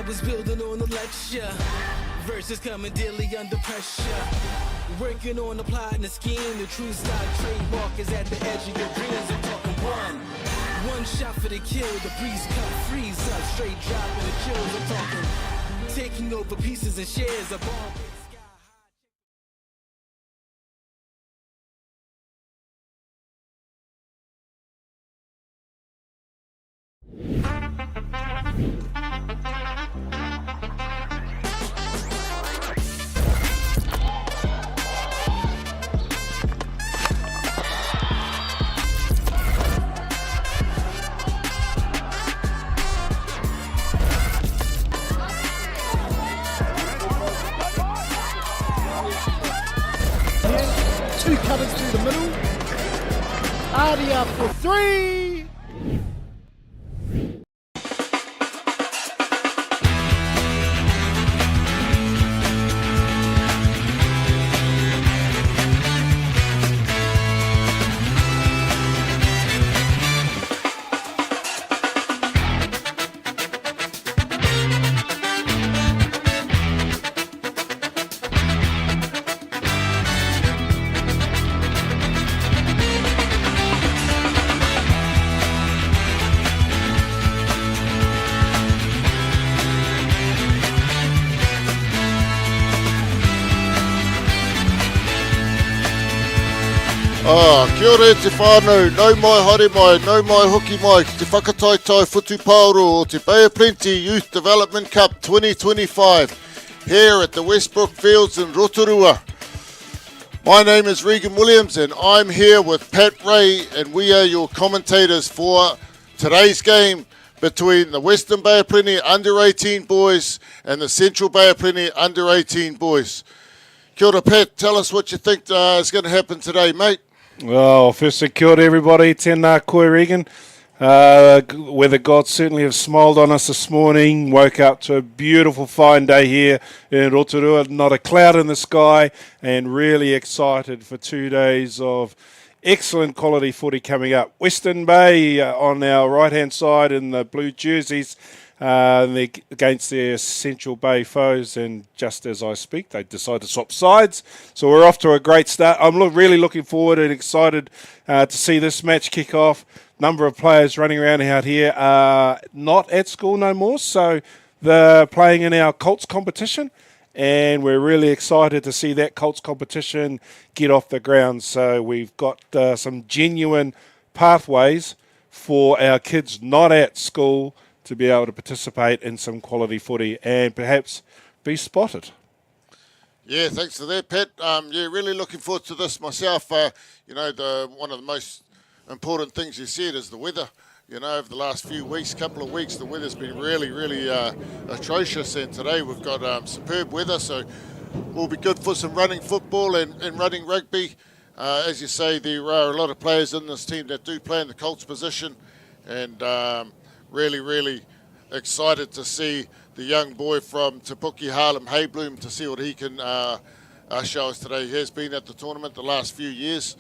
I was building on a lecture. Verses coming daily under pressure. Working on the plot and the scheme. The true stock trademark is at the edge of your dreams. I'm talking one shot for the kill. The breeze cut, freeze up, straight dropping the chills. I'm talking taking over pieces and shares of all. Two cutters through the middle. Artie up for three. Kia ora te whānau, nau mai haere mai, nau mai hoki mai, te whakataitai whutu pauro o te Bay of Plenty Youth Development Cup 2025 here at the Westbrook Fields in Rotorua. My name is Regan Williams and I'm here with Pat Ray and we are your commentators for today's game between the Western Bay of Plenty under-18 boys and the Central Bay of Plenty under-18 boys. Kia ora, Pat, tell us what you think is going to happen today, mate. Well, firstly, kia ora everybody, tēnā koe Regan. Weather gods certainly have smiled on us this morning, woke up to a beautiful fine day here in Rotorua, not a cloud in the sky, and really excited for 2 days of excellent quality footy coming up. Western Bay on our right-hand side in the blue jerseys, against their Central Bay foes, and just as I speak they decide to swap sides, so we're off to a great start. I'm really looking forward and excited to see this match kick off. Number of players running around out here are not at school no more, so they're playing in our Colts competition, and we're really excited to see that Colts competition get off the ground. So we've got some genuine pathways for our kids not at school to be able to participate in some quality footy and perhaps be spotted. Yeah, thanks for that, Pat. Really looking forward to this myself. One of the most important things you said is the weather. Over the last couple of weeks, the weather's been really atrocious, and today we've got superb weather, so will be good for some running football and running rugby. As you say, there are a lot of players in this team that do play in the Colts position, and really excited to see the young boy from Te Puke Harlem Haybloom, to see what he can show us today. He has been at the tournament the last few years,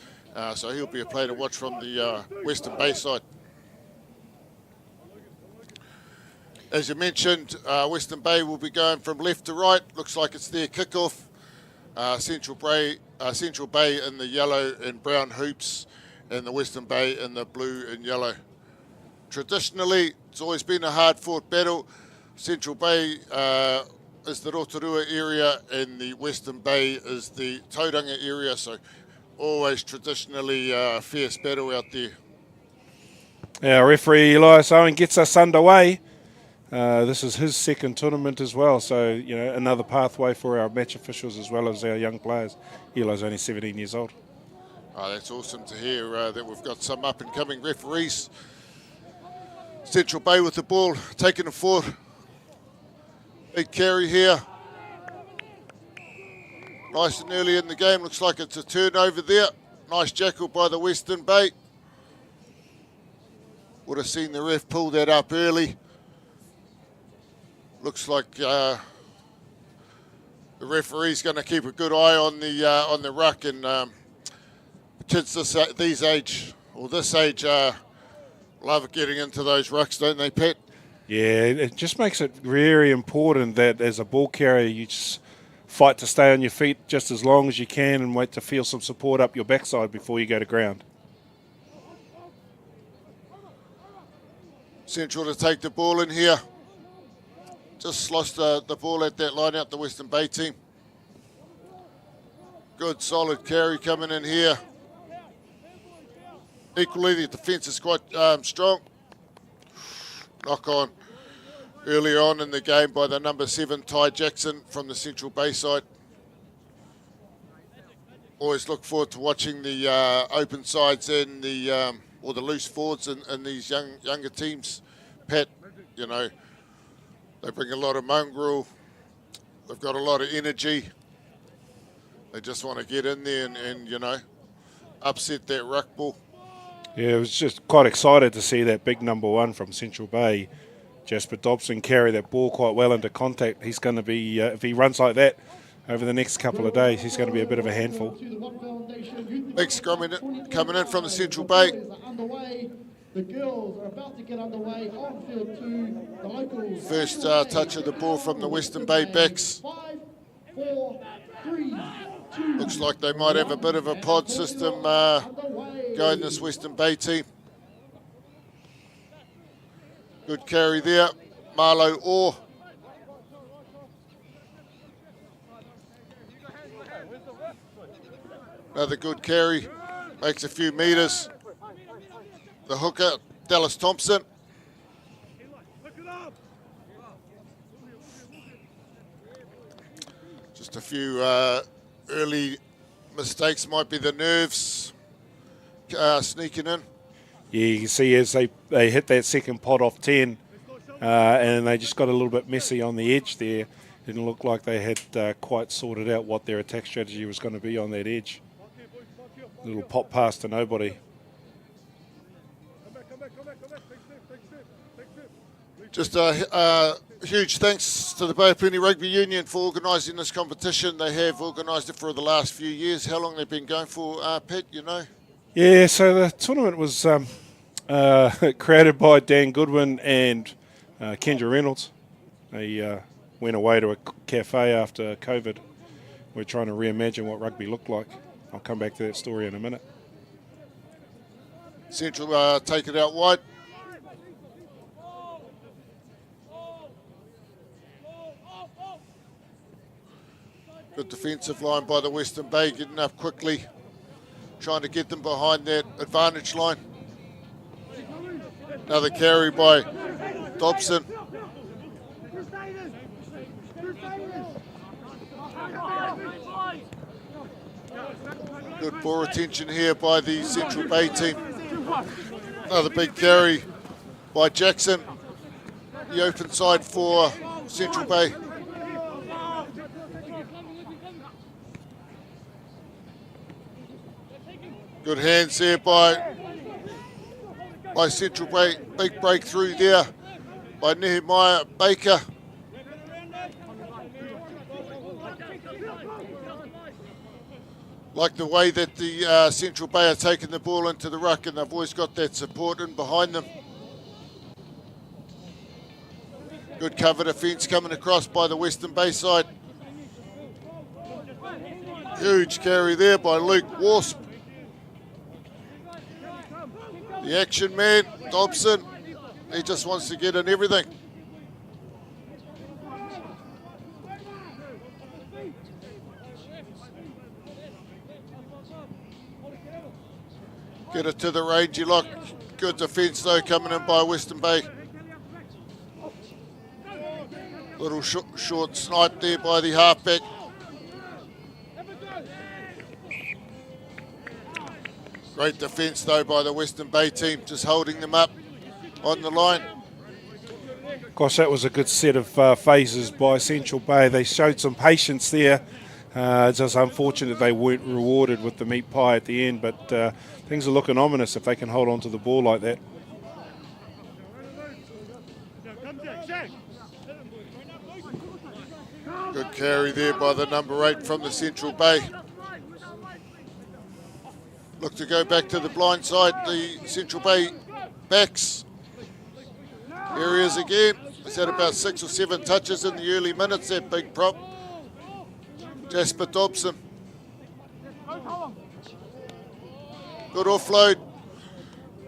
so he'll be a player to watch from the Western Bay side. As you mentioned, Western Bay will be going from left to right. Looks like it's their kickoff. Central Bay in the yellow and brown hoops, and the Western Bay in the blue and yellow. Traditionally, it's always been a hard-fought battle. Central Bay is the Rotorua area, and the Western Bay is the Tauranga area, so always traditionally fierce battle out there. Our referee Elias Owen gets us underway. This is his second tournament as well, so another pathway for our match officials as well as our young players. Eli's only 17 years old. Oh, that's awesome to hear that we've got some up-and-coming referees. Central Bay with the ball, taking it forward. Big carry here. Nice and early in the game. Looks like it's a turnover there. Nice jackal by the Western Bay. Would have seen the ref pull that up early. Looks like the referee's going to keep a good eye on the ruck, and kids this age love getting into those rucks, don't they, Pat? Yeah, it just makes it very important that as a ball carrier you just fight to stay on your feet just as long as you can and wait to feel some support up your backside before you go to ground. Central to take the ball in here. Just lost the ball at that line out, the Western Bay team. Good solid carry coming in here. Equally, the defence is quite strong. Knock on earlier on in the game by the number 7, Ty Jackson from the Central Bay side. Always look forward to watching the open sides and the or the loose forwards in these younger teams. Pat, you know, they bring a lot of mongrel. They've got a lot of energy. They just want to get in there and you know, upset that ruck ball. Yeah, I was just quite excited to see that big number 1 from Central Bay, Jasper Dobson, carry that ball quite well into contact. He's going to be, if he runs like that over the next couple of days, he's going to be a bit of a handful. Big scrum coming in from the Central Bay. The girls are about to get underway on field 2. The locals. First touch of the ball from the Western Bay backs. 5, 4, 3, 2. Looks like they might have a bit of a pod system going, this Western Bay team. Good carry there. Marlo Orr. Another good carry. Makes a few metres. The hooker, Dallas Thompson. Just a few early mistakes. Might be the nerves sneaking in. Yeah, you can see as they hit that second pot off 10 and they just got a little bit messy on the edge there. Didn't look like they had quite sorted out what their attack strategy was going to be on that edge. Little pop pass to nobody. Just a huge thanks to the Bay of Plenty Rugby Union for organising this competition. They have organised it for the last few years. How long they've been going for, Pat, you know? Yeah, so the tournament was created by Dan Goodwin and Kendra Reynolds. They went away to a cafe after COVID. We're trying to reimagine what rugby looked like. I'll come back to that story in a minute. Central take it out wide. Good defensive line by the Western Bay, getting up quickly, trying to get them behind that advantage line. Another carry by Dobson. Good ball retention here by the Central Bay team. Another big carry by Jackson. The open side for Central Bay. Good hands there by Central Bay. Big breakthrough there by Nehemiah Baker. Like the way that the Central Bay are taking the ball into the ruck, and they've always got that support in behind them. Good cover defence coming across by the Western Bay side. Huge carry there by Luke Wasp. The action man, Dobson, he just wants to get in everything. Get it to the rangy lock. Good defence though coming in by Western Bay. Little short snipe there by the halfback. Great defence though by the Western Bay team, just holding them up on the line. Gosh, that was a good set of phases by Central Bay. They showed some patience there. It's just unfortunate they weren't rewarded with the meat pie at the end, but things are looking ominous if they can hold on to the ball like that. Good carry there by the number 8 from the Central Bay. Look to go back to the blind side, the Central Bay backs. areas again. He's had about 6 or 7 touches in the early minutes, that big prop. Jasper Dobson. Good offload.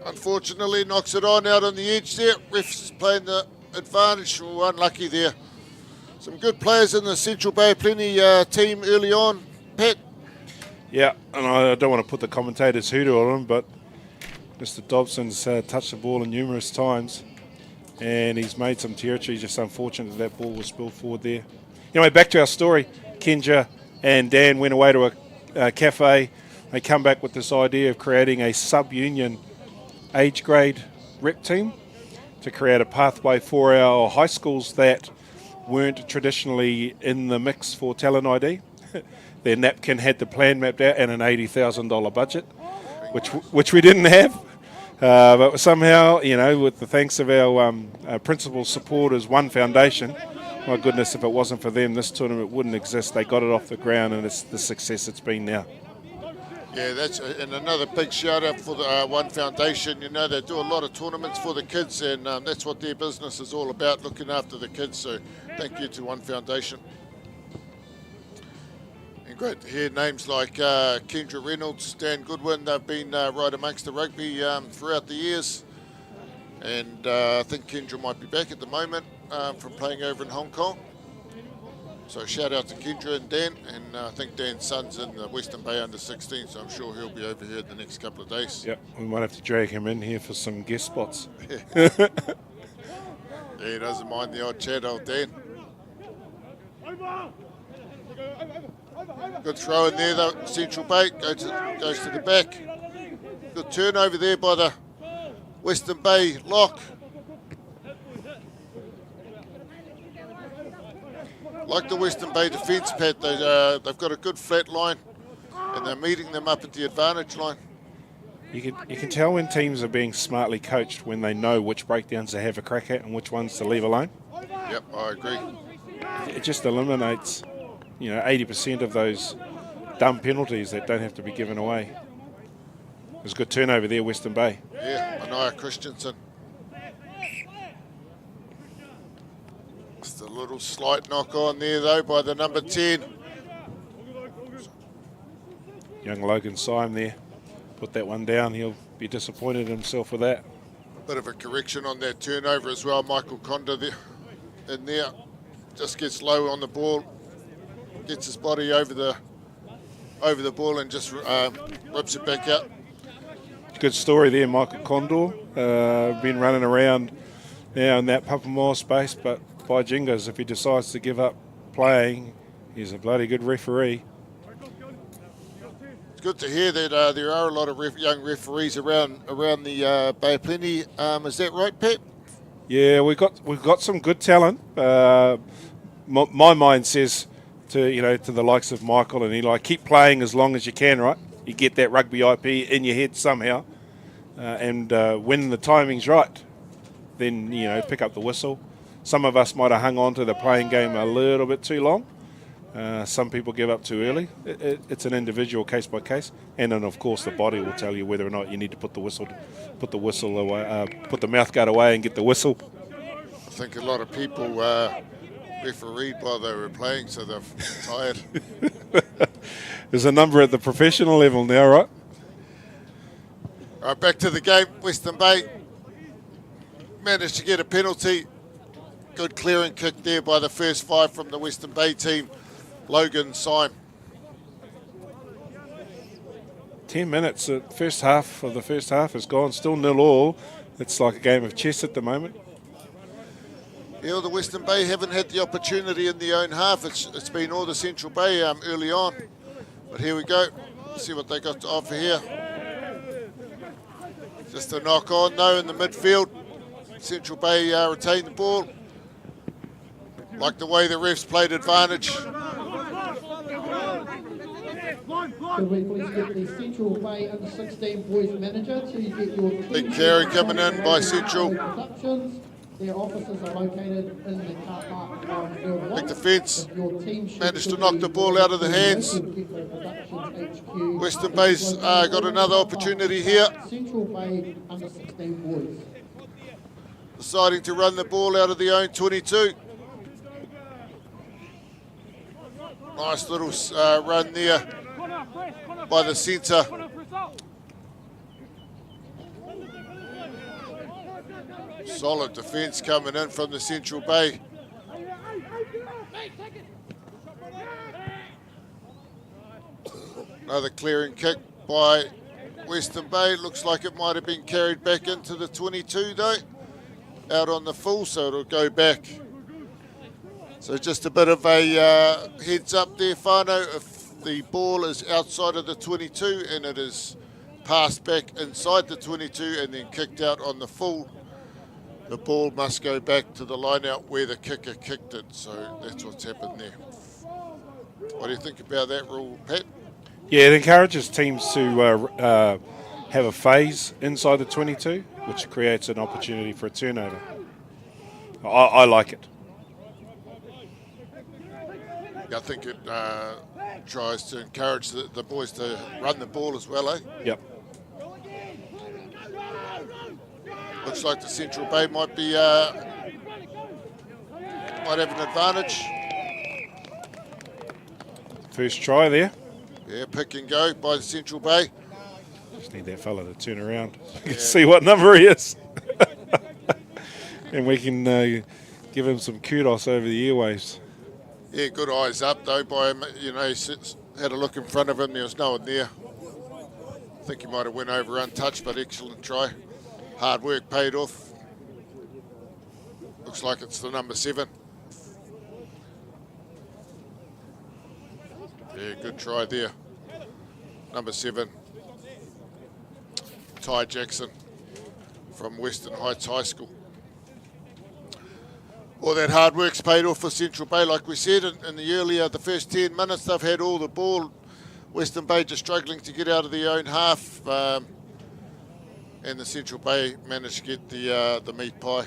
Unfortunately, knocks it on out on the edge there. Ref's playing the advantage. Oh, unlucky there. Some good players in the Central Bay Plenty team early on. Pat? Yeah, and I don't want to put the commentators hoodoo on him, but Mr. Dobson's touched the ball numerous times, and he's made some territory. Just unfortunate that ball was spilled forward there. Anyway, back to our story. Kenja and Dan went away to a cafe. They come back with this idea of creating a sub-union age grade rep team to create a pathway for our high schools that weren't traditionally in the mix for talent ID. Their napkin had the plan mapped out and an $80,000 budget, which we didn't have. But somehow, you know, with the thanks of our principal supporters, One Foundation, my goodness, if it wasn't for them, this tournament wouldn't exist. They got it off the ground, and it's the success it's been now. Yeah, that's and another big shout out for the One Foundation. You know, they do a lot of tournaments for the kids, and that's what their business is all about, looking after the kids. So thank you to One Foundation. And great to hear names like Kendra Reynolds, Dan Goodwin. They've been right amongst the rugby throughout the years. And I think Kendra might be back at the moment from playing over in Hong Kong. So shout out to Kendra and Dan, and I think Dan's son's in the Western Bay under 16, so I'm sure he'll be over here in the next couple of days. Yep, we might have to drag him in here for some guest spots. Yeah, he doesn't mind the odd chat, old Dan. Good throw in there though, Central Bay, goes to the back. Good turnover there by the Western Bay lock. Like the Western Bay defence, Pat, they've got a good flat line, and they're meeting them up at the advantage line. You can tell when teams are being smartly coached when they know which breakdowns they have a crack at and which ones to leave alone. Yep, I agree. It just eliminates, 80% of those dumb penalties that don't have to be given away. There's a good turnover there, Western Bay. Yeah, Anaya Christensen. Just a little slight knock on there though by the number 10. Young Logan Syme there. Put that one down. He'll be disappointed in himself with that. Bit of a correction on that turnover as well. Michael Conda there, in there. Just gets low on the ball. Gets his body over the ball and just rips it back out. Good story there, Michael Condor. Been running around now in that Papamoa space, but by Jingles, if he decides to give up playing, he's a bloody good referee. It's good to hear that there are a lot of young referees around the Bay of Plenty. Is that right, Pat? Yeah, we've got some good talent. My mind says to the likes of Michael and Eli, keep playing as long as you can, right? You get that rugby IP in your head somehow, and when the timing's right, then pick up the whistle. Some of us might have hung on to the playing game a little bit too long. Some people give up too early. It's an individual case by case, and then of course the body will tell you whether or not you need to put the whistle away, put the mouth guard away, and get the whistle. I think a lot of people refereed while they were playing, so they're tired. There's a number at the professional level now, right? All right, back to the game. Western Bay managed to get a penalty. Good clearing kick there by the first 5 from the Western Bay team, Logan Syme. 10 minutes. The first half of the first half is gone. Still 0-0. It's like a game of chess at the moment. Yeah, well, the Western Bay haven't had the opportunity in their own half. It's been all the Central Bay early on. But here we go. Let's see what they got to offer here. Just a knock on though in the midfield. Central Bay retain the ball. Like the way the refs played advantage. Could we please get the Central Bay under 16 boys manager to get your big carry coming in by Central. Their offices are located in the car park on field 1. Big defence. Managed to knock the ball out of the hands. Western Bay's got another opportunity here. Central Bay under 16 boys. deciding to run the ball out of the own 22. Nice little run there by the centre. Solid defence coming in from the Central Bay. Another clearing kick by Western Bay. Looks like it might have been carried back into the 22 though. Out on the full, so it'll go back. So just a bit of a heads up there, Whānau. If the ball is outside of the 22 and it is passed back inside the 22 and then kicked out on the full, the ball must go back to the line out where the kicker kicked it. So that's what's happened there. What do you think about that rule, Pat? Yeah, it encourages teams to have a phase inside the 22, which creates an opportunity for a turnover. I like it. I think it tries to encourage the boys to run the ball as well, eh? Yep. Looks like the Central Bay might be might have an advantage. First try there. Yeah, pick and go by the Central Bay. Just need that fella to turn around. You can see what number he is. And we can give him some kudos over the airwaves. Yeah, good eyes up though by him. You know, he had a look in front of him. There was no one there. I think he might have went over untouched, but excellent try. Hard work paid off. Looks like it's the number 7. Yeah, good try there. Number 7. Ty Jackson from Western Heights High School. All that hard work's paid off for Central Bay, like we said in the first 10 minutes. They've had all the ball. Western Bay just struggling to get out of their own half, and the Central Bay managed to get the meat pie.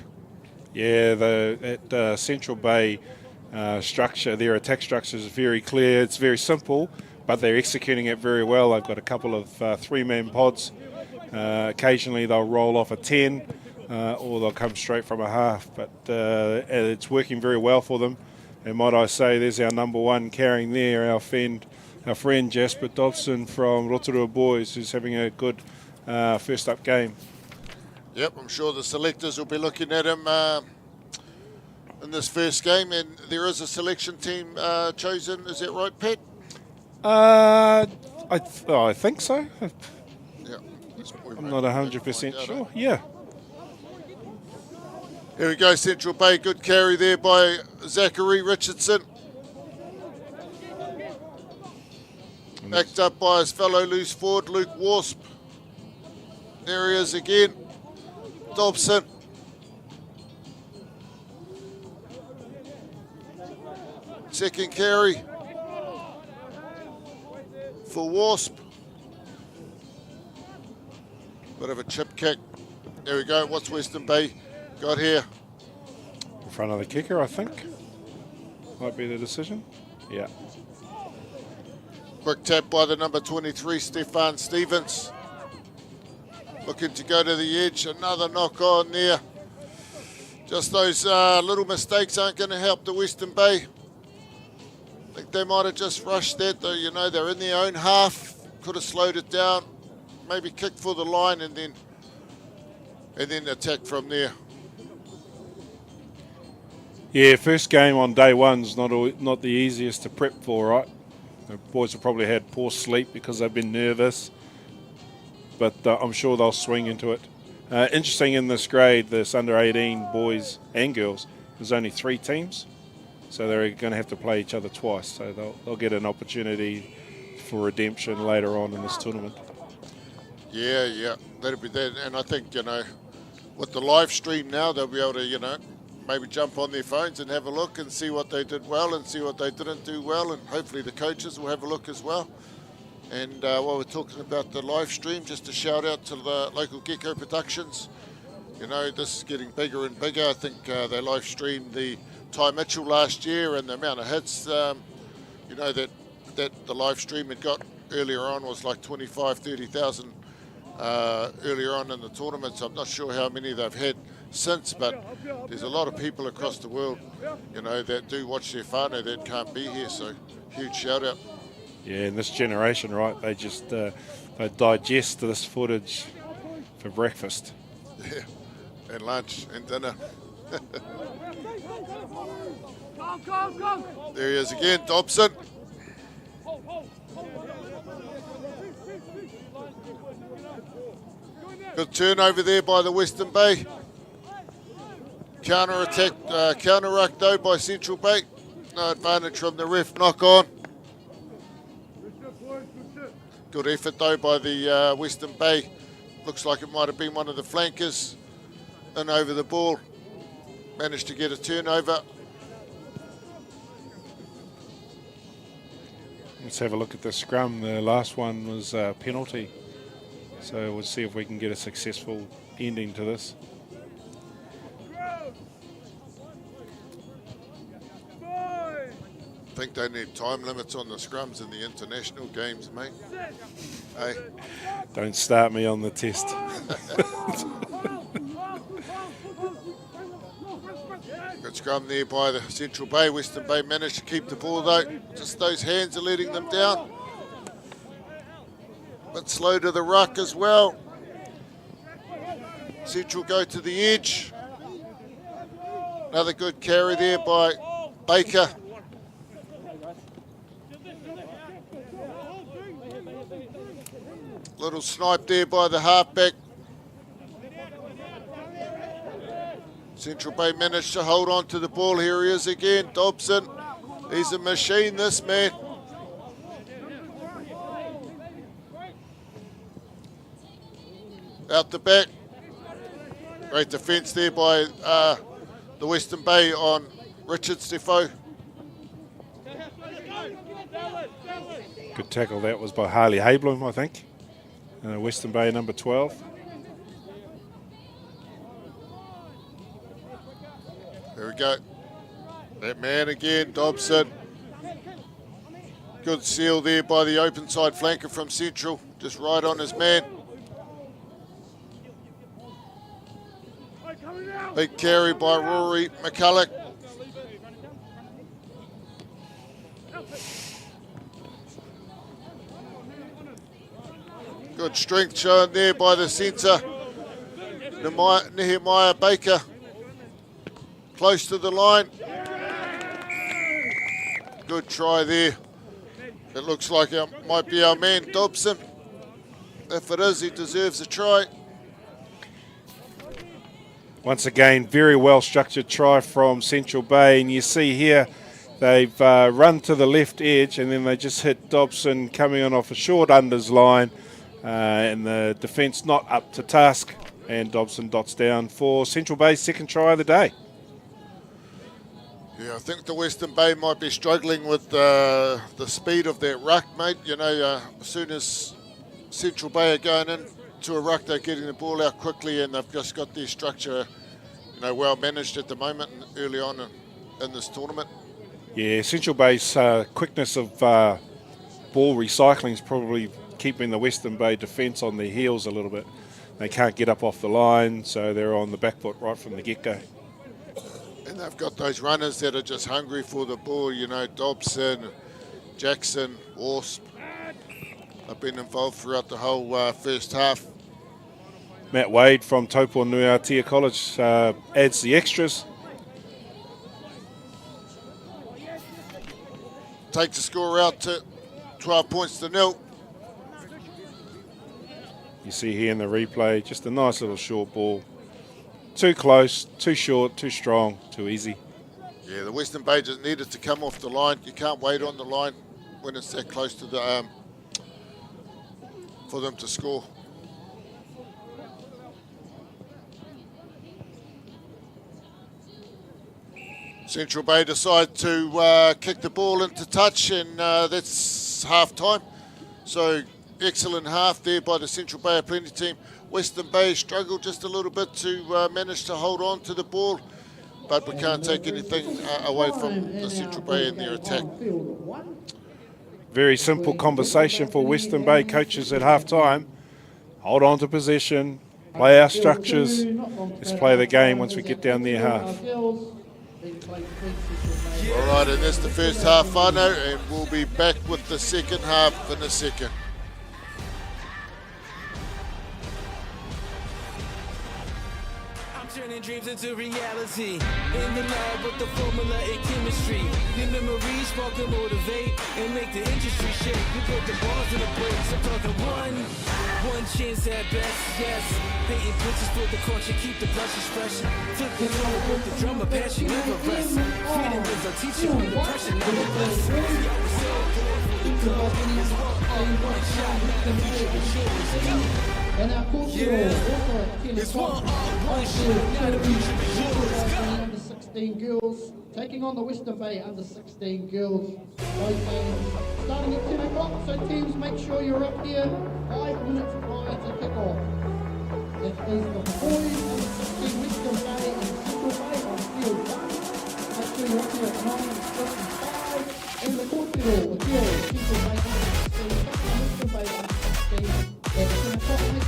Yeah, that Central Bay structure, their attack structure is very clear. It's very simple, but they're executing it very well. They've got a couple of 3-man pods. Occasionally they'll roll off a 10, or they'll come straight from a half, but it's working very well for them. And might I say, there's our number 1 carrying there, our friend Jasper Dodson from Rotorua Boys, who's having a good first up game. Yep, I'm sure the selectors will be looking at him in this first game, and there is a selection team chosen. Is that right, Pat? I think so. Yeah. I'm not 100% sure. Yeah. Here we go, Central Bay. Good carry there by Zachary Richardson. Backed up by his fellow loose forward, Luke Wasp. There he is again. Dobson. Second carry for Wasp. Bit of a chip kick. There we go. What's Western Bay got here? In front of the kicker, I think. Might be the decision. Yeah. Quick tap by the number 23, Stefan Stevens. Looking to go to the edge. Another knock on there. Just those little mistakes aren't going to help the Western Bay. I think they might have just rushed that, though. You know, they're in their own half. Could have slowed it down. Maybe kicked for the line and then attack from there. Yeah, first game on day one's not the easiest to prep for, right? The boys have probably had poor sleep because they've been nervous, but I'm sure they'll swing into it. Interesting in this grade, this under-18 boys and girls, there's only 3 teams, so they're going to have to play each other twice. So they'll get an opportunity for redemption later on in this tournament. Yeah, that'll be that. And I think, you know, with the live stream now, they'll be able to, you know, maybe jump on their phones and have a look and see what they did well and see what they didn't do well, and hopefully the coaches will have a look as well. And while we're talking about the live stream, just a shout out to the local Gecko Productions. You know, this is getting bigger and bigger. I think they live streamed the Ty Mitchell last year, and the amount of hits, you know, that the live stream had got earlier on was like 25,000, 30,000 earlier on in the tournament. So I'm not sure how many they've had since, but there's a lot of people across the world, you know, that do watch their whānau that can't be here, so huge shout out. Yeah, in this generation, right, they just they digest this footage for breakfast. Yeah, and lunch and dinner. There he is again, Dobson. Good turnover there by the Western Bay. Counter ruck though by Central Bay. No advantage from the ref, knock on. Good effort though by the Western Bay. Looks like it might have been one of the flankers. In over the ball. Managed to get a turnover. Let's have a look at the scrum. The last one was a penalty. So we'll see if we can get a successful ending to this. I think they need time limits on the scrums in the international games, mate. Hey. Don't start me on the test. Good scrum there by the Central Bay. Western Bay managed to keep the ball though. Just those hands are letting them down. But slow to the ruck as well. Central go to the edge. Another good carry there by Baker. Little snipe there by the halfback. Central Bay managed to hold on to the ball. Here he is again, Dobson. He's a machine, this man. Out the back. Great defence there by the Western Bay on Richard Stefo. Good tackle that was by Harley Haybloom, I think. Western Bay number 12. There we go. That man again, Dobson. Good seal there by the open side flanker from Central. Just right on his man. Big carry by Rory McCulloch. Good strength shown there by the centre, Nehemiah Baker. Close to the line. Good try there. It looks like it might be our man Dobson. If it is, he deserves a try. Once again, very well structured try from Central Bay, and you see here they've run to the left edge and then they just hit Dobson coming on off a short unders line, and the defence not up to task, and Dobson dots down for Central Bay's second try of the day. Yeah, I think the Western Bay might be struggling with the speed of that ruck, mate. You know, as soon as Central Bay are going in to a ruck, they're getting the ball out quickly, and they've just got their structure, you know, well managed at the moment, early on in this tournament. Yeah, Central Bay's quickness of ball recycling is probably keeping the Western Bay defence on their heels a little bit. They can't get up off the line, so they're on the back foot right from the get-go. And they've got those runners that are just hungry for the ball, you know, Dobson, Jackson, Wasp. They've been involved throughout the whole first half. Matt Wade from Taupo Nui Aotea College adds the extras. Takes the score out to 12 points to 0. You see here in the replay, just a nice little short ball. Too close, too short, too strong, too easy. Yeah, the Western Bay just needed to come off the line. You can't wait on the line when it's that close to the for them to score. Central Bay decide to kick the ball into touch, and that's half time. So excellent half there by the Central Bay Plenty team. Western Bay struggled just a little bit to manage to hold on to the ball, but we can't take anything away from the Central Bay and their attack. Very simple conversation for Western Bay coaches at half time. Hold on to possession, play our structures. Let's play the game once we get down there half. All right, and that's the first half, whānau, and we'll be back with the second half in a second. Turning dreams into reality. In the lab with the formula and chemistry. Your memories spark and motivate and make the industry shake. You put the balls in the brakes. I'm talking one chance at best, yes. Painting pictures for the culture, keep the brushes fresh. Flip the road with the drummer, passion never rest. Freedom is our teacher, the pressure never less. One shot, the future is yours. And our course also at 10 o'clock. Now the future is yours. Under 16 girls taking on the Western Bay under 16 girls. Both games starting at 10 o'clock. So teams, make sure you're up here 5 minutes prior to kickoff. It is the boys under 16 Western Bay and Central Bay on field 1. Make sure you're up here at 9:55. And the Kōtero, the girls, Central Bay under 16, Western Bay under 16. At 10 o'clock, at 9.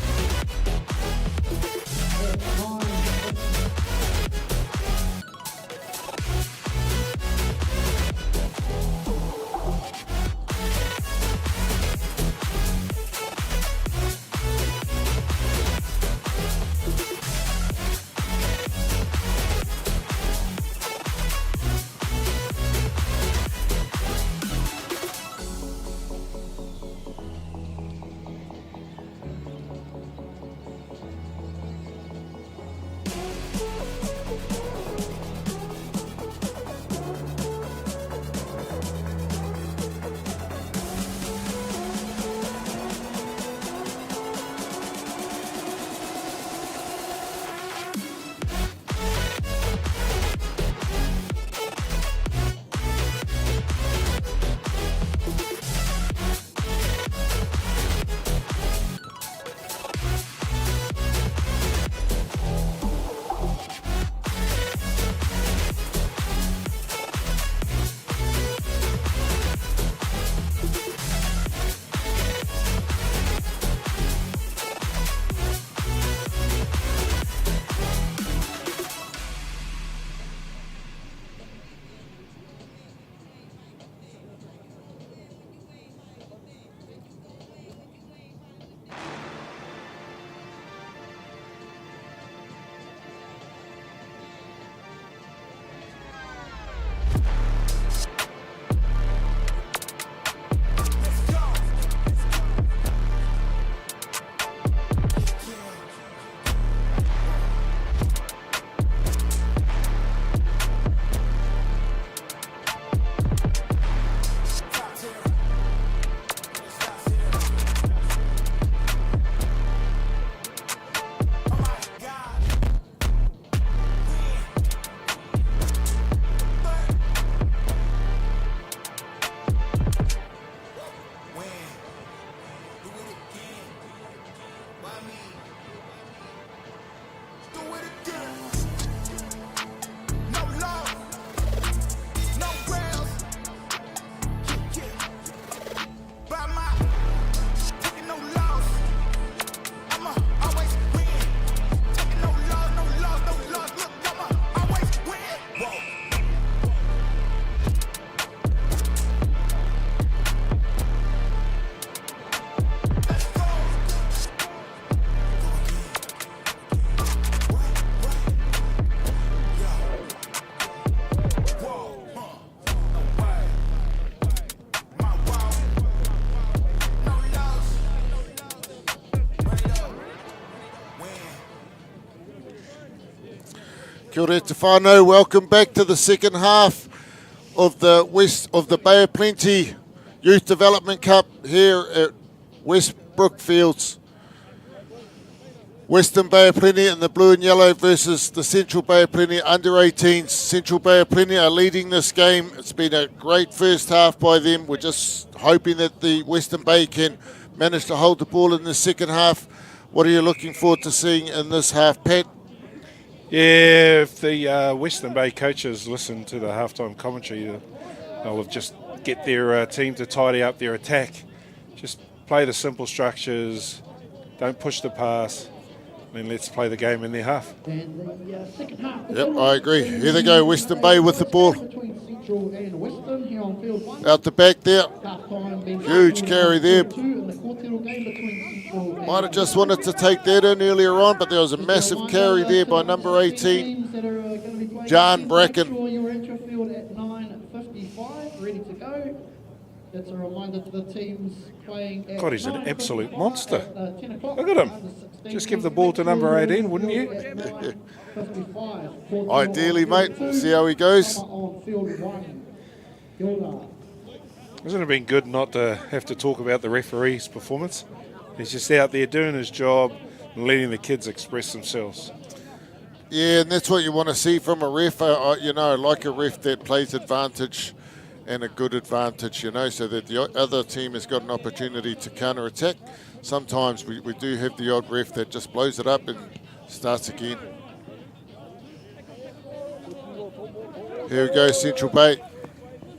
Kia ora te whānau, welcome back to the second half of the Bay of Plenty Youth Development Cup here at West Brookfields. Western Bay of Plenty in the blue and yellow versus the Central Bay of Plenty under 18s. Central Bay of Plenty are leading this game. It's been a great first half by them. We're just hoping that the Western Bay can manage to hold the ball in the second half. What are you looking forward to seeing in this half, Pat? Yeah, if the Western Bay coaches listen to the halftime commentary, they'll just get their team to tidy up their attack. Just play the simple structures, don't push the pass, then let's play the game in their half. And the second half. Yep, I agree. Here they go, Western Bay with the ball. Between Central and Western here on field 1. Out the back there. Half-time being Huge carry there. 2 in the quarterfinal game between Central and Might have just wanted to take that in earlier on, but there was a massive carry there by number 18, John Bracken. Make sure you're at your field at 9:55, ready to go. That's a reminder to the teams playing at God, he's an 9:55 absolute monster. at, 10 o'clock. Look at him. Under 16 Just give the games. ball to Make number sure you're 18, at wouldn't your you? field at 9:55. Quarterfinal Ideally, on mate. field See 2, how he goes. on field 1. Gilda. Hasn't it been good not to have to talk about the referee's performance? He's just out there doing his job and letting the kids express themselves. Yeah, and that's what you want to see from a ref. You know, like a ref that plays advantage and a good advantage, you know, so that the other team has got an opportunity to counter-attack. Sometimes we do have the odd ref that just blows it up and starts again. Here we go, Central Bay.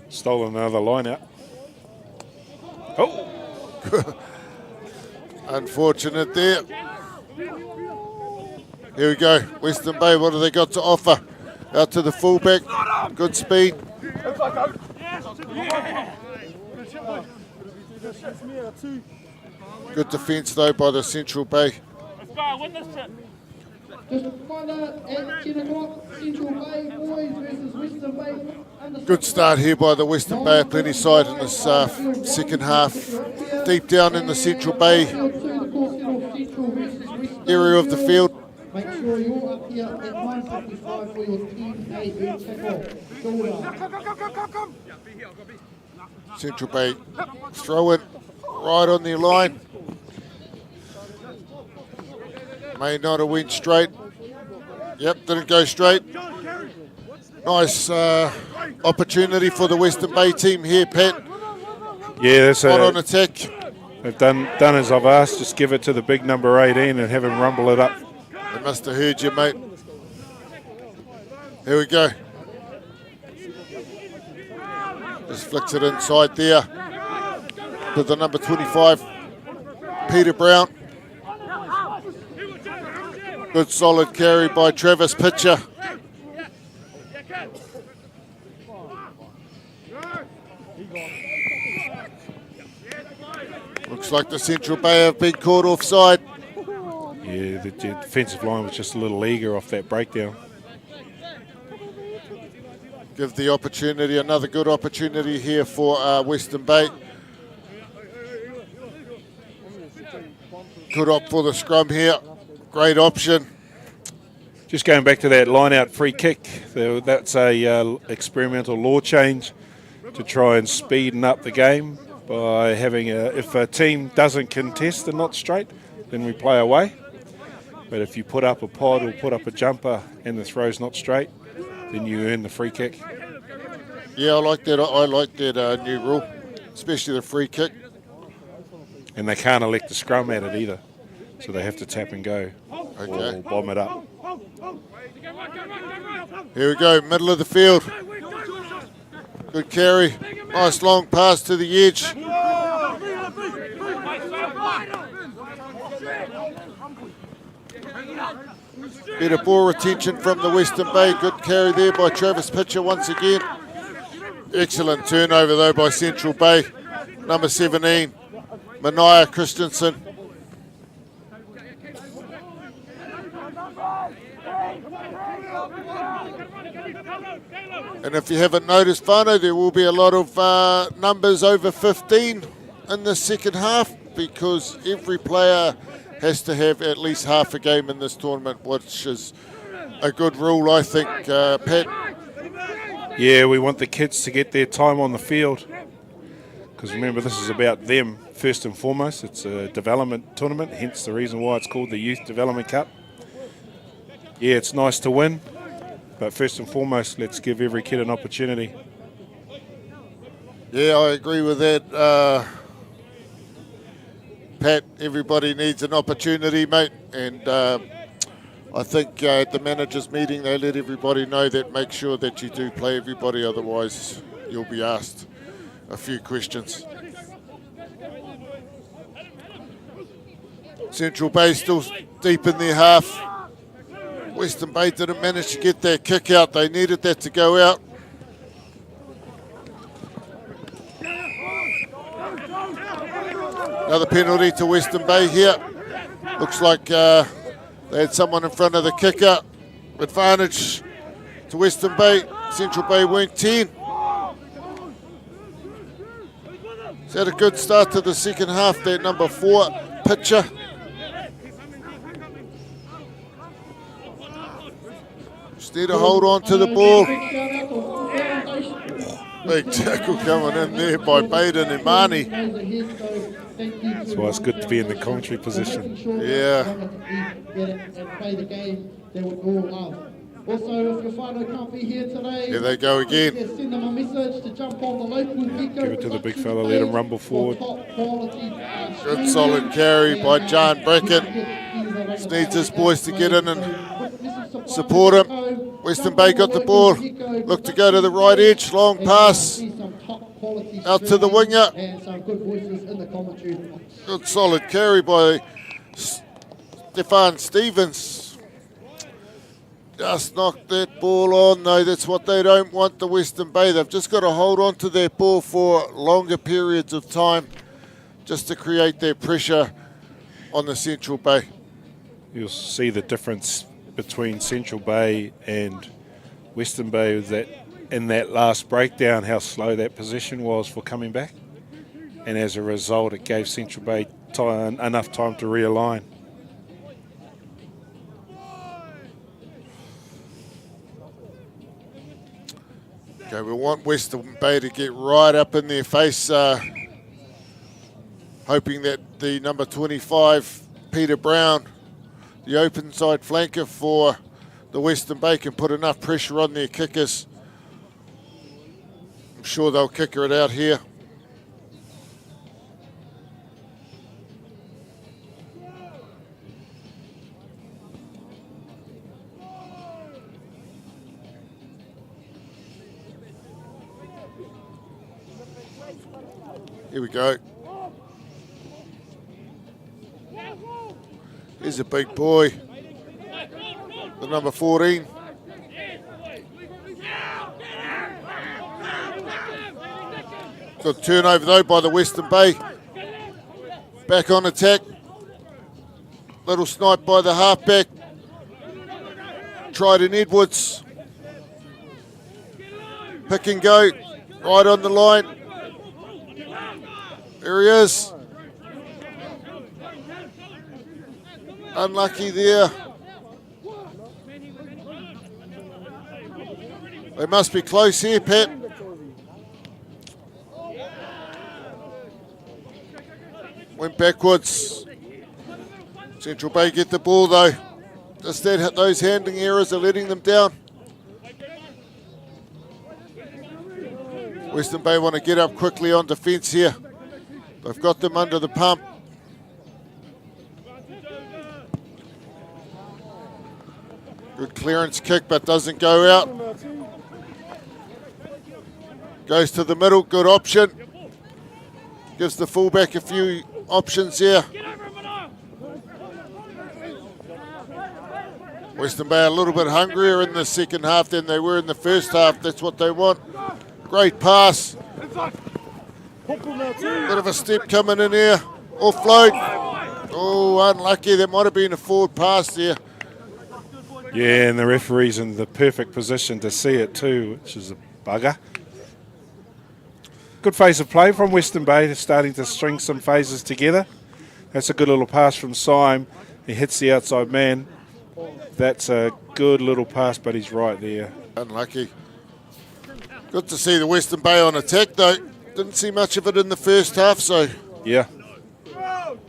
Stolen another line out. Oh, Unfortunate there. Here we go, Western Bay, what have they got to offer? Out to the fullback, good speed. Good defence though by the Central Bay. Just reminder at 10 o'clock, Central Bay boys versus Western Bay. Good start here by the Western Bay Plenty side in this second half. Deep down in the Central Bay area of the field. Make sure you're up here at 9:55 for your 10 tackle. Central Bay throw it right on their line. May not have went straight. Yep, didn't go straight. Nice opportunity for the Western Bay team here, Pat. yeah, that's Hot on a, attack. they've done as I've asked. Just give it to the big number 18 and have him rumble it up. They must have heard you, mate. Here we go. Just flicks it inside there to the number 25, Peter Brown. Good solid carry by Travis Pitcher. Looks like the Central Bay have been caught offside. Yeah, the defensive line was just a little eager off that breakdown. Give the opportunity, another good opportunity here for Western Bay. Good op for the scrum here. Great option. Just going back to that line-out free kick, that's a experimental law change to try and speeden up the game by having if a team doesn't contest and not straight, then we play away. But if you put up a pod or put up a jumper and the throw's not straight, then you earn the free kick. Yeah, I like that. I like that new rule, especially the free kick. And they can't elect the scrum at it either, so they have to tap and go Okay. or bomb it up. Here we go, middle of the field. Good carry. Nice long pass to the edge. Bit of ball retention from the Western Bay. Good carry there by Travis Pitcher once again. Excellent turnover though by Central Bay. Number 17, Mania Christensen. And if you haven't noticed, Whānau, there will be a lot of numbers over 15 in the second half because every player has to have at least half a game in this tournament, which is a good rule, I think, Pat. Yeah, we want the kids to get their time on the field because remember, this is about them first and foremost. It's a development tournament, hence the reason why it's called the Youth Development Cup. Yeah, it's nice to win, but first and foremost, let's give every kid an opportunity. Yeah, I agree with that. Pat, everybody needs an opportunity, mate, and I think at the managers' meeting they let everybody know that make sure that you do play everybody, otherwise you'll be asked a few questions. Central Bay still deep in their half. Western Bay didn't manage to get that kick out. They needed that to go out. Another penalty to Western Bay here. Looks like they had someone in front of the kicker. Advantage to Western Bay. Central Bay weren't 10. It's had a good start to the second half, that number 4 pitcher. Just need to hold on to the ball. Big tackle coming in there by Baden and Marnie. That's why it's good to be in the commentary position. Yeah. Also, if your whānau can't be here today, Here they go again. send them a message to jump on the local Gecko. Give it to the big fella, let him rumble forward. Good solid carry by John Brackett. Just needs his boys to get in and support him. Western Bay got the ball. Look to go to the right edge. Long pass. Out to the winger. Good solid carry by Stefan Stevens. Just knocked that ball on though. That's what they don't want, the Western Bay. They've just got to hold on to their ball for longer periods of time just to create their pressure on the Central Bay. You'll see the difference between Central Bay and Western Bay is that in that last breakdown, how slow that possession was for coming back. And as a result, it gave Central Bay enough time to realign. Okay, we want Western Bay to get right up in their face, hoping that the number 25, Peter Brown, the open side flanker for the Western Bay, can put enough pressure on their kickers. I'm sure they'll kicker it out here. Here we go. Here's a big boy. The number 14. Good turnover though by the Western Bay. Back on attack. Little snipe by the halfback. Tryden Edwards. Pick and go. Right on the line. There he is. Unlucky there. They must be close here, Pat. Went backwards. Central Bay get the ball though. Just that, those handling errors are letting them down. Western Bay want to get up quickly on defence here. They've got them under the pump. Good clearance kick, but doesn't go out. Goes to the middle, good option. Gives the fullback a few options here. Western Bay a little bit hungrier in the second half than they were in the first half. That's what they want. Great pass. Bit of a step coming in here. Offload. Oh, unlucky. There might have been a forward pass there. Yeah, and the referee's in the perfect position to see it too, which is a bugger. Good phase of play from Western Bay. They're starting to string some phases together. That's a good little pass from Syme. He hits the outside man. That's a good little pass, but he's right there. Unlucky. Good to see the Western Bay on attack though. Didn't see much of it in the first half, so Yeah.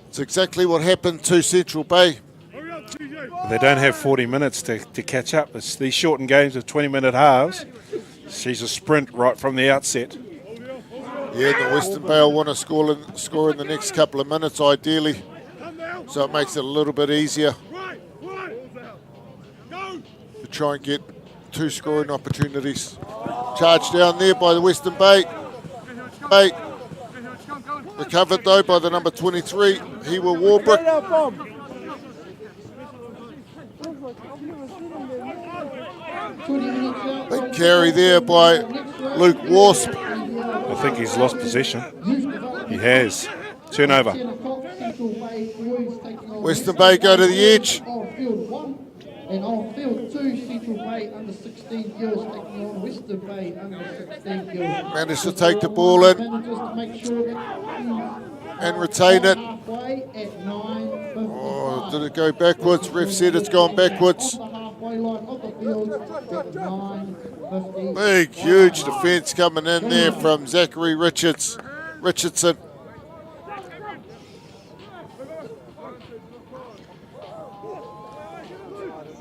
it's exactly what happened to Central Bay. They don't have 40 minutes to catch up. It's these shortened games of 20-minute halves. She's a sprint right from the outset. Yeah, the Western Bay will want to score in the next couple of minutes, ideally. So it makes it a little bit easier to try and get 2 scoring opportunities. Charged down there by the Western Bay. Recovered though by the number 23, Hewa Warbrick. 20 minutes out. Big carry there by Luke Wasp. I think he's lost possession. He has. Turnover. Western Bay go to the edge. On field 1 and on field 2, Central Bay under 16 girls taking on Western Bay under 16 girls. Managed to take the ball in Managers to make sure that and retain it. halfway at 9:55. Oh, did it go backwards? Ref said it's gone backwards. On the halfway line of the field at 9:50. Big, huge defence coming in there from Zachary Richardson.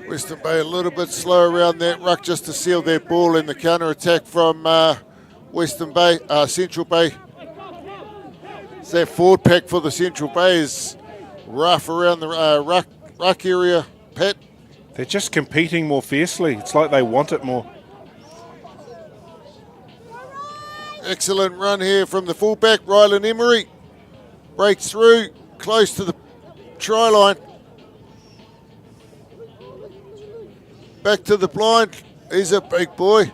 Western Bay a little bit slow around that ruck just to seal their ball in the counter-attack from Central Bay. So that forward pack for the Central Bay is rough around the ruck area, Pat. They're just competing more fiercely. It's like they want it more. Excellent run here from the fullback, Rylan Emery. Breaks through, close to the try line. Back to the blind. He's a big boy.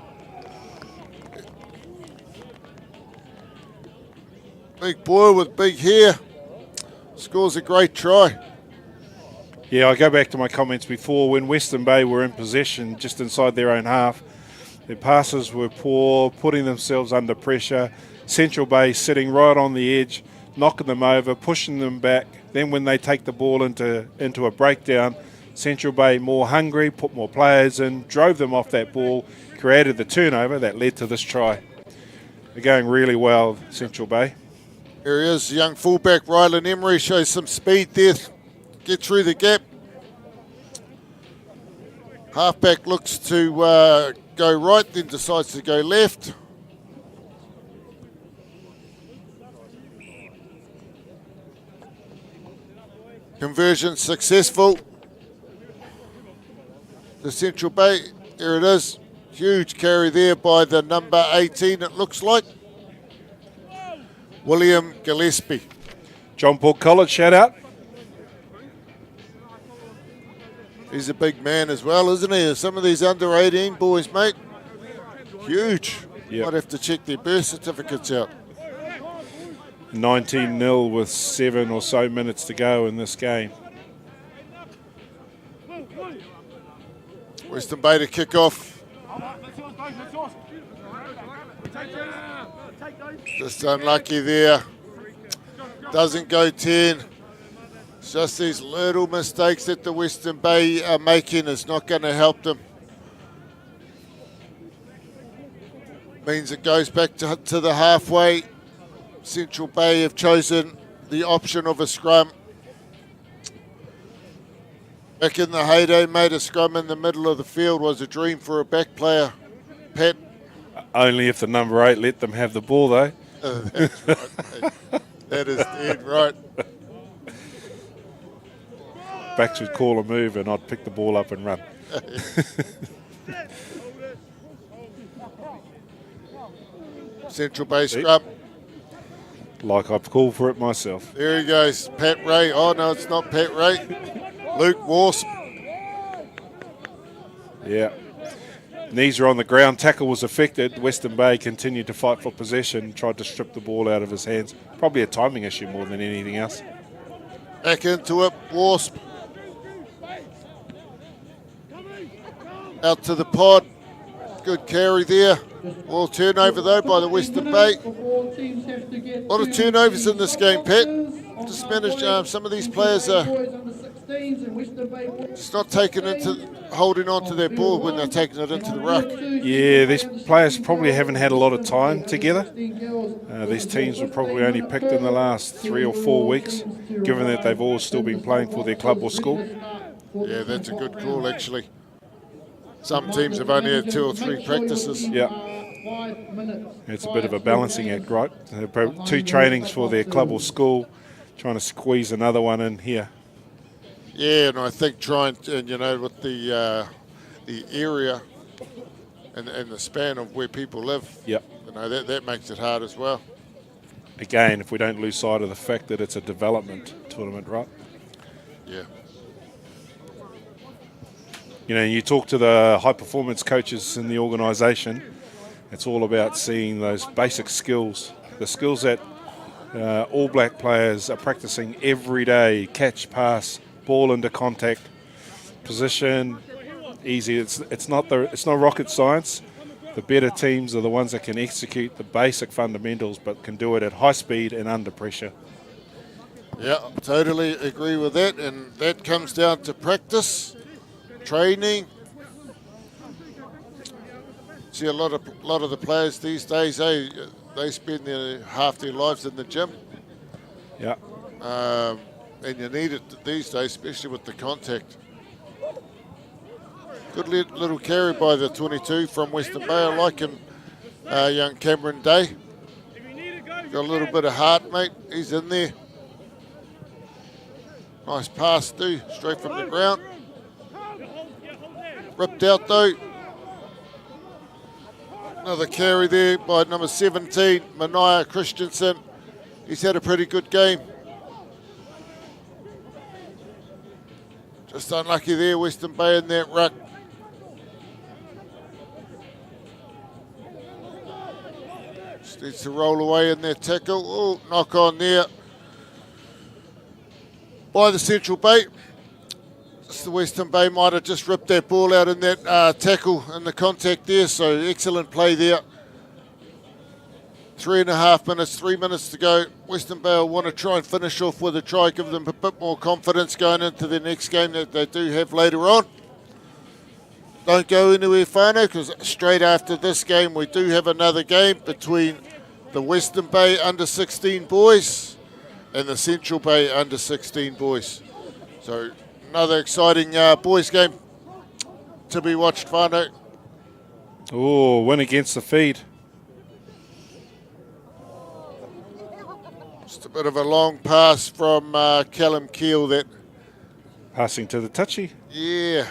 Big boy with big hair. Scores a great try. Yeah, I go back to my comments before. When Western Bay were in possession just inside their own half, their passes were poor, putting themselves under pressure. Central Bay sitting right on the edge, knocking them over, pushing them back. Then when they take the ball into a breakdown, Central Bay more hungry, put more players in, drove them off that ball, created the turnover that led to this try. They're going really well, Central Bay. Here he is, young fullback Rylan Emery, shows some speed there. Get through the gap. Halfback looks to go right, then decides to go left. Conversion successful. The Central Bay, here it is. Huge carry there by the number 18, it looks like. William Gillespie. John Paul College, shout out. He's a big man as well, isn't he? Some of these under 18 boys, mate, huge. Yep. Might have to check their birth certificates out. 19-0 with 7 or so minutes to go in this game. Western Bay to kick off. Just unlucky there. Doesn't go 10. It's just these little mistakes that the Western Bay are making is not going to help them. Means it goes back to the halfway. Central Bay have chosen the option of a scrum. Back in the heyday, mate, a scrum in the middle of the field was a dream for a back player. Pat. Only if the number 8 let them have the ball, though. That's right, mate. That is dead right. Backs would call a move and I'd pick the ball up and run. Central Bay scrum. Like I've called for it myself. There he goes. Pat Ray. Oh, no, it's not Pat Ray. Luke Wasp. Yeah. Knees are on the ground. Tackle was affected. Western Bay continued to fight for possession, tried to strip the ball out of his hands. Probably a timing issue more than anything else. Back into it. Wasp. Out to the pod. Good carry there. Well, turnover though by the Western Bay. A lot of turnovers in this game, Pat. Just managed some of these players are just not holding on to their ball when they're taking it into the ruck. Yeah, these players probably haven't had a lot of time together. These teams were probably only picked in the last 3 or 4 weeks, given that they've all still been playing for their club or school. Yeah, that's a good call actually. Some teams have only had 2 or 3 practices. Yeah. It's a bit of a balancing act, right? 2 trainings for their club or school, trying to squeeze another one in here. Yeah, and I think with the area and the span of where people live, Yep. That makes it hard as well. Again, if we don't lose sight of the fact that it's a development tournament, right? Yeah. You know, you talk to the high performance coaches in the organisation, it's all about seeing those basic skills, the skills that All Black players are practicing every day: catch, pass, ball into contact, position. Easy. It's not rocket science. The better teams are the ones that can execute the basic fundamentals, but can do it at high speed and under pressure. Yeah, totally agree with that, and that comes down to practice, training. See, a lot of the players these days, they spend half their lives in the gym. Yeah. And you need it these days, especially with the contact. Good little carry by the 22 from Western Bay. I like him, young Cameron Day. Got a little bit of heart, mate. He's in there. Nice pass too, straight from the ground. Ripped out though. Another carry there by number 17, Mania Christensen. He's had a pretty good game. Just unlucky there, Western Bay in that ruck. Just needs to roll away in that tackle. Oh, knock on there by the Central Bay. Just the Western Bay might have just ripped that ball out in that tackle and the contact there, so excellent play there. 3.5 minutes, 3 minutes to go. Western Bay will want to try and finish off with a try, give them a bit more confidence going into the next game that they do have later on. Don't go anywhere, Whānau, because straight after this game we do have another game between the Western Bay under-16 boys and the Central Bay under-16 boys. So another exciting boys game to be watched, Whānau. Oh, win against the feed. Just a bit of a long pass from Callum Keel that, Passing to the touchy. yeah,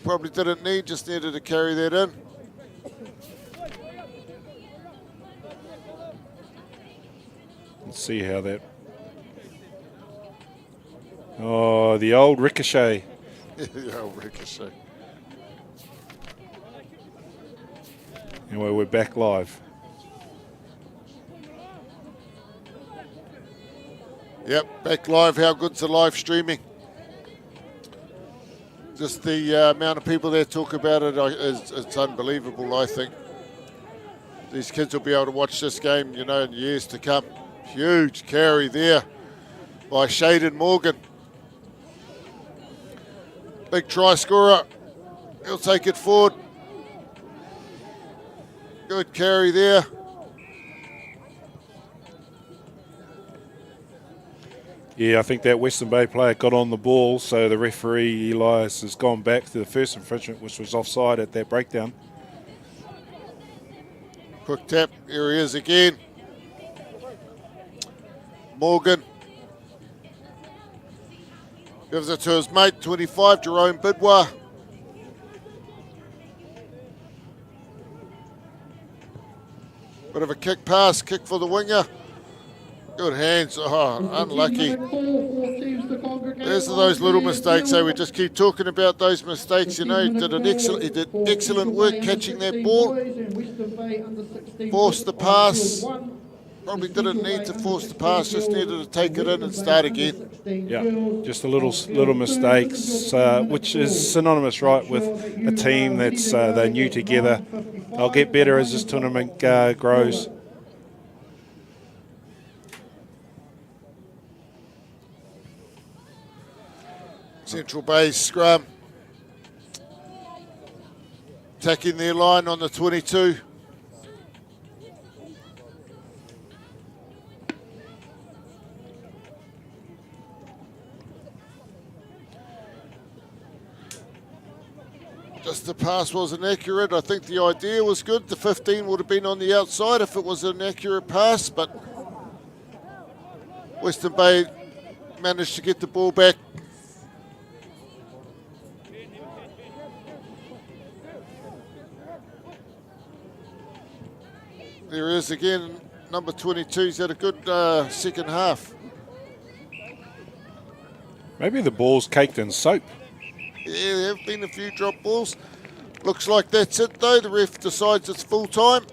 probably didn't need, just needed to carry that in. Let's see how that... Oh, the old ricochet. The old ricochet. Anyway, we're back live. Yep, back live. How good's the live streaming? Just the amount of people that talk about it it's unbelievable, I think. These kids will be able to watch this game, you know, in years to come. Huge carry there by Shaden Morgan. Big try scorer. He'll take it forward. Good carry there. Yeah, I think that Western Bay player got on the ball, so the referee, Elias, has gone back to the first infringement, which was offside at that breakdown. Quick tap. Here he is again. Morgan. Gives it to his mate, 25, Jerome Bidwa. Bit of a kick pass, kick for the winger. Good hands. Oh, unlucky. There's those little mistakes. So we just keep talking about those mistakes. You know, he did excellent work catching that ball. Forced the pass. Probably didn't need to force the pass. Just needed to take it in and start again. Yeah, just a little mistakes, which is synonymous, right, with a team that's they're new together. They'll get better as this tournament grows. Central Bay scrum. Attacking their line on the 22. Just the pass wasn't accurate. I think the idea was good. The 15 would have been on the outside if it was an accurate pass, but Western Bay managed to get the ball back. There he is again, number 22. He's had a good second half. Maybe the ball's caked in soap. Yeah, there have been a few drop balls. Looks like that's it though. The ref decides it's full time.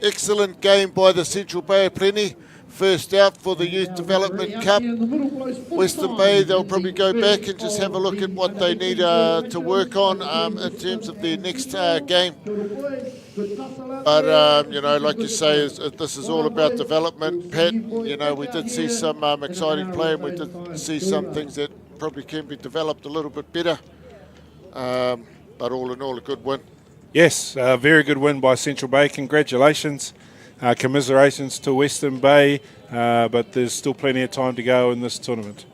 Excellent game by the Central Bay of Plenty. First out for the Youth Development Cup. Western Bay, they'll probably go back and just have a look at what they need to work on in terms of their next game. But, you know, like you say, this is all about development. Pat, you know, we did see some exciting play, and we did see some things that probably can be developed a little bit better. But all in all, a good win. Yes, a very good win by Central Bay. Congratulations. Commiserations to Western Bay, but there's still plenty of time to go in this tournament.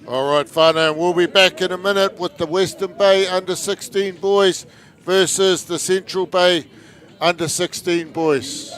All right, whānau, we'll be back in a minute with the Western Bay under-16 boys versus the Central Bay under-16 boys.